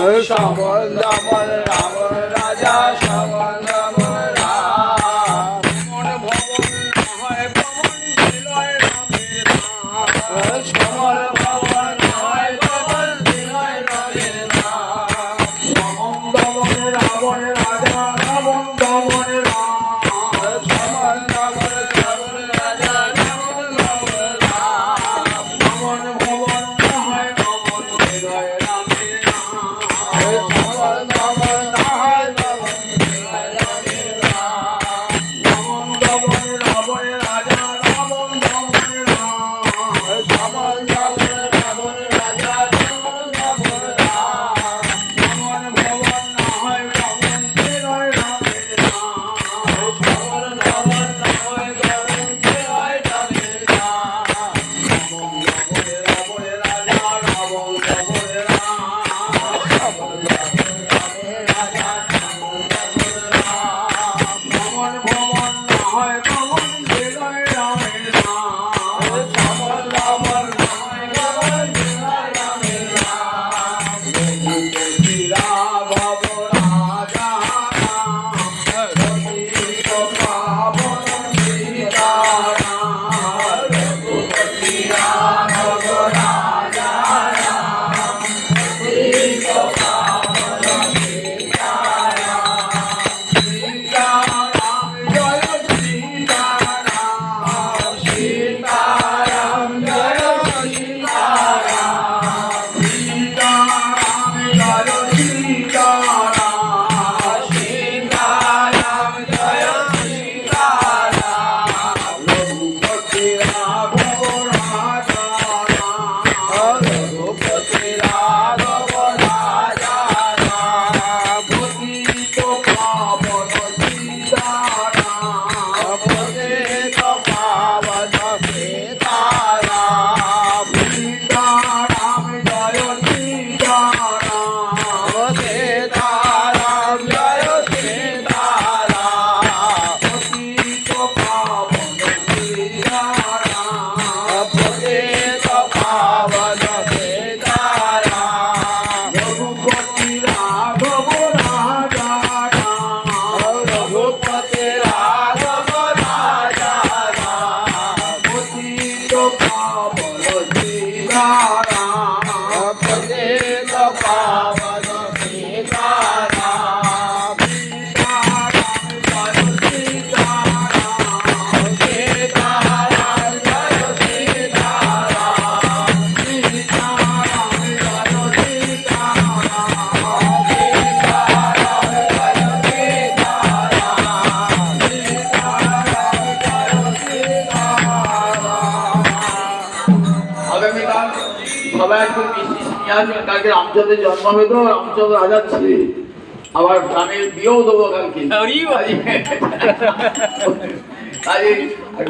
শ্যামল দামল রাম রাজা শ্যামল দামল রাম মন ভবন হয় পবন বিলয় রামের নাম শ্যামল ভবন হয় পবন বিলয় রামের নাম রাবণ দমন রাবণ রাজা রাবণ দমন রাম শ্যামল দামল রাবণ রাজা রাবণ দমন রাম মন ভবন হয় পবন বিলয় রামের নাম শ্যামল দামল হয় পবন বিলয় রামের নাম রাবণ দমন রাবণ রাজা রাবণ দমন রাম শ্যামল দামল রাবণ রাজা রাবণ দমন রাম মন ভবন হয় পবন বিলয় রামের নাম শ্যামল দামল হয় পবন বিলয় রামের নাম রাবণ দমন রাবণ রাজা রাবণ দমন রাম শ্যামল দামল রাজা রাবণ দমন রাম মন ভবন হয় পবন বিলয় রামের নাম শ্যামল দামল হয় পবন বিলয় রামের নাম রঘুপতি রাঘব রাজা রাম রঘুপতি পাবন সীতারাম রঘুপতি রাঘব রাজা রাম রঘুপতি পাবন সীতারাম সীতারাম জয় সীতারাম সীতারাম জয় সীতারাম সীতারাম জয় সীতারাম সীতারাম জয় সীতারাম রঘুপতি রাঘব রাজা রাম রঘুপতি রাঘব রাজা রাম পতিত পাবন সীতারাম পতিত পাবন সীতারাম সীতারাম জয় সীতারাম সীতারাম জয় সীতারাম পতিত পাবন সীতারাম পতিত পাবন সীতারাম রঘুপতি রাঘব রাজা রাম রঘুপতি রাঘব রাজা রাম পতিত পাবন সীতারাম পতিত পাবন সীতারাম সীতারাম জয় সীতারাম সীতারাম জয় সীতারাম সীতারাম জয় সীতারাম সীতারাম জয় সীতারাম সীতারাম জয় সীতারাম। আগামীকাল সবাই একটু মিষ্টি নিয়ে আসবেন। কালকে রামচন্দ্রের জন্ম হবে তো, রামচন্দ্র রাজা ছেলে, আবার গ্রামের বিয়েও দেবো কালকে। কাজে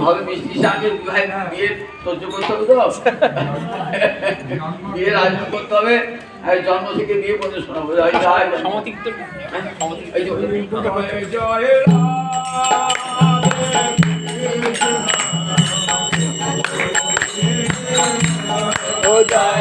ঘরে মিষ্টি সামনে বিয়ে সহ্য করতে হবে তো, বিয়ের আয়োজন করতে হবে। আর জন্ম থেকে বিয়ে পর্যন্ত শোনাবো। জয়